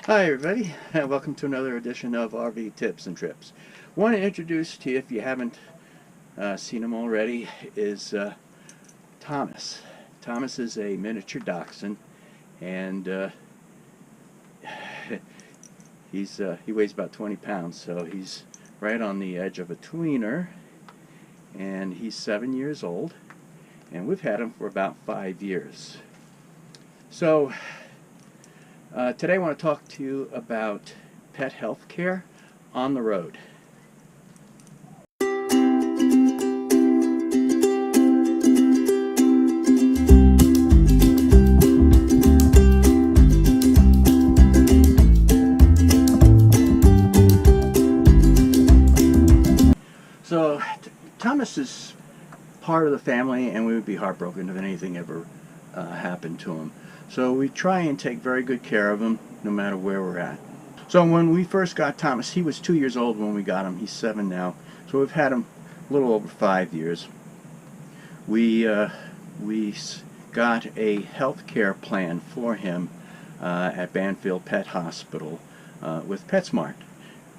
Hi everybody, and welcome to another edition of RV Tips and Trips. Want to introduce to you, if you haven't seen him already, is Thomas. Thomas is a miniature dachshund, and he weighs about 20 pounds, so he's right on the edge of a tweener, and he's 7 years old, and we've had him for about 5 years. So today I want to talk to you about pet health care on the road. So Thomas is part of the family, and we would be heartbroken if anything ever happened to him. So we try and take very good care of him no matter where we're at. So when we first got Thomas, he was 2 years old when we got him. He's 7 now. So we've had him a little over 5 years. We got a health care plan for him at Banfield Pet Hospital with PetSmart,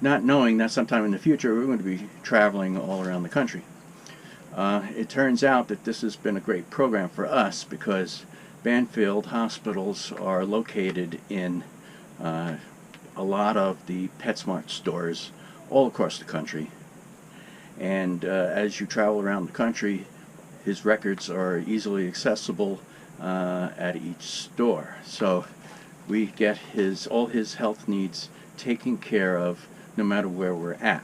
not knowing that sometime in the future we're going to be traveling all around the country. It turns out that this has been a great program for us because Banfield hospitals are located in a lot of the PetSmart stores all across the country, and as you travel around the country, his records are easily accessible at each store. So we get all his health needs taken care of no matter where we're at.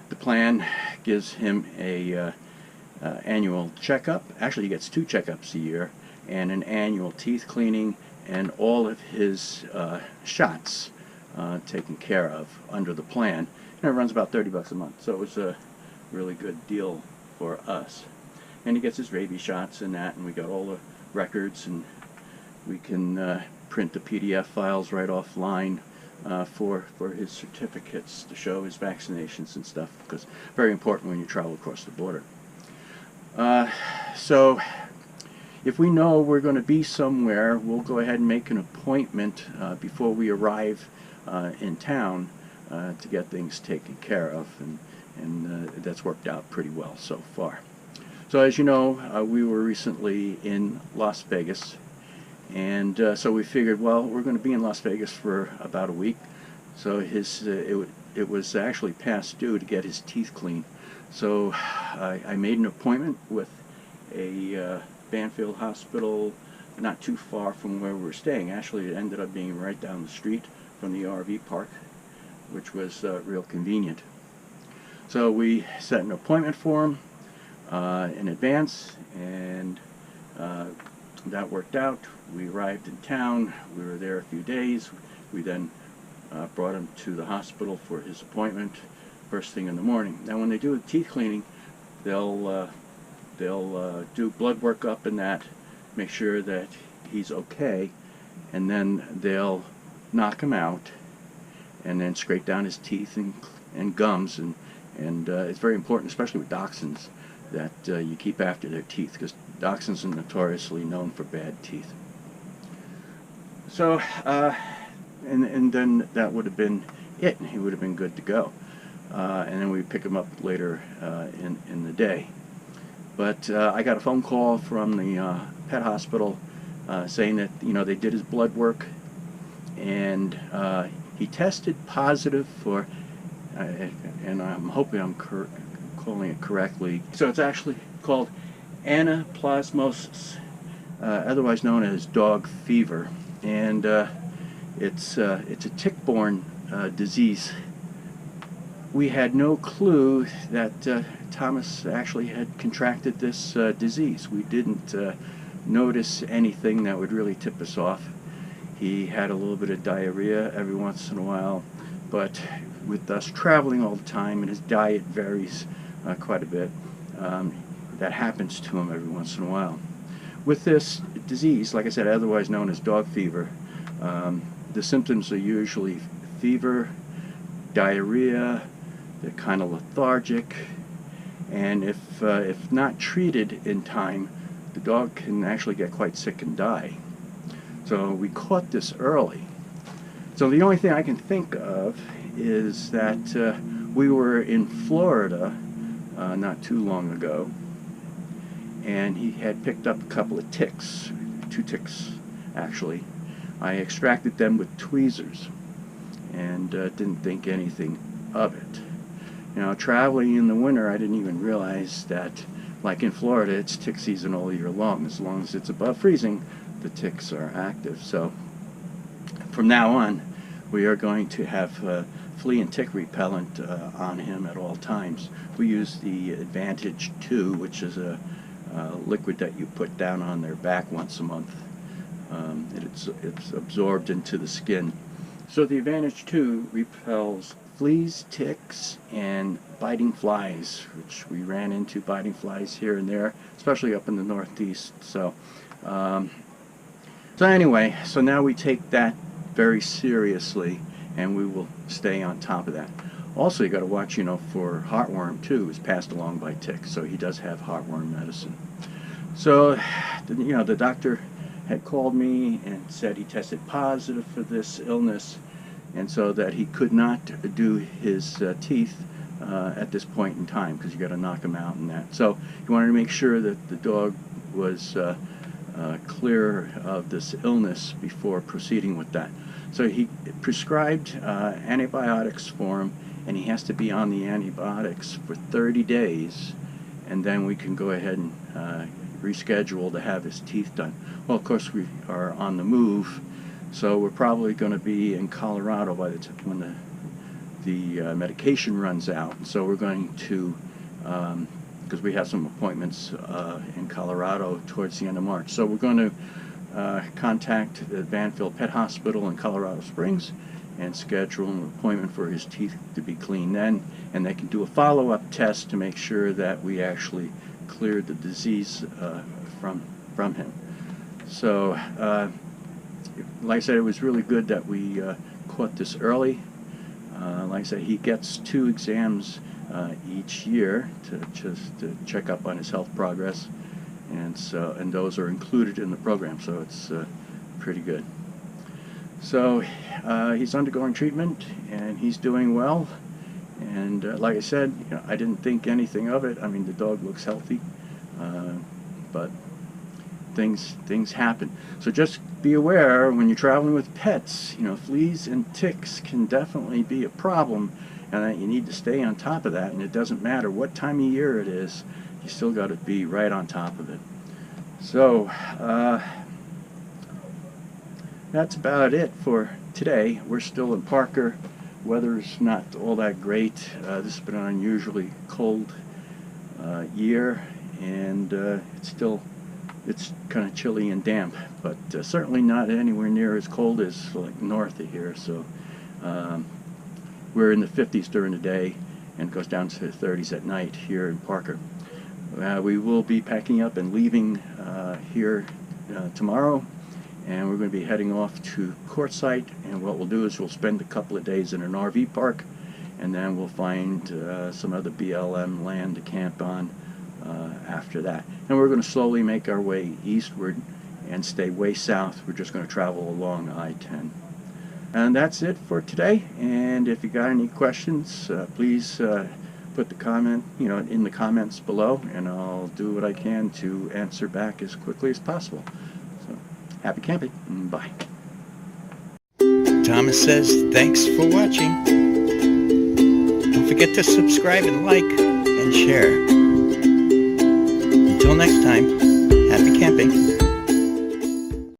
The plan gives him a annual checkup. Actually, he gets 2 checkups a year, and an annual teeth cleaning, and all of his shots taken care of under the plan. And it runs about $30 a month, so it was a really good deal for us. And he gets his rabies shots and that, and we got all the records, and we can print the PDF files right offline for his certificates to show his vaccinations and stuff, because very important when you travel across the border. So if we know we're going to be somewhere, we'll go ahead and make an appointment before we arrive in town to get things taken care of, and that's worked out pretty well so far. So as you know, we were recently in Las Vegas, and so we figured, well, we're going to be in Las Vegas for about a week, so it was actually past due to get his teeth cleaned. So I made an appointment with a Banfield Hospital not too far from where we were staying. Actually, it ended up being right down the street from the RV park, which was real convenient. So we set an appointment for him in advance, and that worked out. We arrived in town. We were there a few days. We then brought him to the hospital for his appointment first thing in the morning. Now when they do the teeth cleaning, they'll do blood work up in that, make sure that he's okay, and then they'll knock him out and then scrape down his teeth and gums, and it's very important, especially with dachshunds, that you keep after their teeth, because dachshunds are notoriously known for bad teeth. So and then that would have been it. He would have been good to go, and then we pick him up later in the day. But I got a phone call from the pet hospital saying that they did his blood work, and he tested positive for, and I'm hoping I'm calling it correctly. So it's actually called anaplasmosis, otherwise known as dog fever, and it's a tick-borne disease. We had no clue that Thomas actually had contracted this disease. We didn't notice anything that would really tip us off. He had a little bit of diarrhea every once in a while, but with us traveling all the time and his diet varies quite a bit, that happens to him every once in a while. With this disease, like I said, otherwise known as dog fever, the symptoms are usually fever, diarrhea, they're kind of lethargic, and if not treated in time, the dog can actually get quite sick and die. So we caught this early. So the only thing I can think of is that we were in Florida not too long ago, and he had picked up a couple of ticks, 2 ticks actually. I extracted them with tweezers and didn't think anything of it. Now, traveling in the winter, I didn't even realize that, like in Florida, it's tick season all year long. As long as it's above freezing, the ticks are active. So from now on, we are going to have flea and tick repellent on him at all times. We use the Advantage 2, which is a liquid that you put down on their back once a month. It's absorbed into the skin. So the Advantage 2 repels fleas, ticks, and biting flies, which we ran into biting flies here and there, especially up in the Northeast. So anyway, so now we take that very seriously, and we will stay on top of that. Also, you got to watch, for heartworm too, is passed along by ticks. So he does have heartworm medicine. So, the doctor had called me and said he tested positive for this illness, and so that he could not do his teeth at this point in time, because you got to knock them out and that. So he wanted to make sure that the dog was clear of this illness before proceeding with that. So he prescribed antibiotics for him, and he has to be on the antibiotics for 30 days, and then we can go ahead and reschedule to have his teeth done. Well, of course, we are on the move, so we're probably going to be in Colorado by the time when the medication runs out. So we're going to, because we have some appointments in Colorado towards the end of March. So we're going to contact the Banfield Pet Hospital in Colorado Springs and schedule an appointment for his teeth to be cleaned then, and they can do a follow-up test to make sure that we actually cleared the disease from him. So, like I said, it was really good that we caught this early. Like I said, he gets 2 exams each year to check up on his health progress, and those are included in the program, so it's pretty good. So he's undergoing treatment, and he's doing well. And like I said, I didn't think anything of it. I mean, the dog looks healthy, but things happen. So just be aware when you're traveling with pets. Fleas and ticks can definitely be a problem, and that you need to stay on top of that. And it doesn't matter what time of year it is; you still got to be right on top of it. So that's about it for today. We're still in Parker. Weather's not all that great. This has been an unusually cold year, and it's kind of chilly and damp, but certainly not anywhere near as cold as like north of here. So we're in the 50s during the day, and it goes down to the 30s at night here in Parker. We will be packing up and leaving here tomorrow, and we're going to be heading off to Quartzsite, and what we'll do is we'll spend a couple of days in an RV park, and then we'll find some other BLM land to camp on after that. And we're going to slowly make our way eastward and stay way south. We're just going to travel along I-10. And that's it for today, and if you got any questions, please put the comment, in the comments below, and I'll do what I can to answer back as quickly as possible. So, happy camping. Bye. Thomas says thanks for watching. Don't forget to subscribe and like and share. Until next time, happy camping.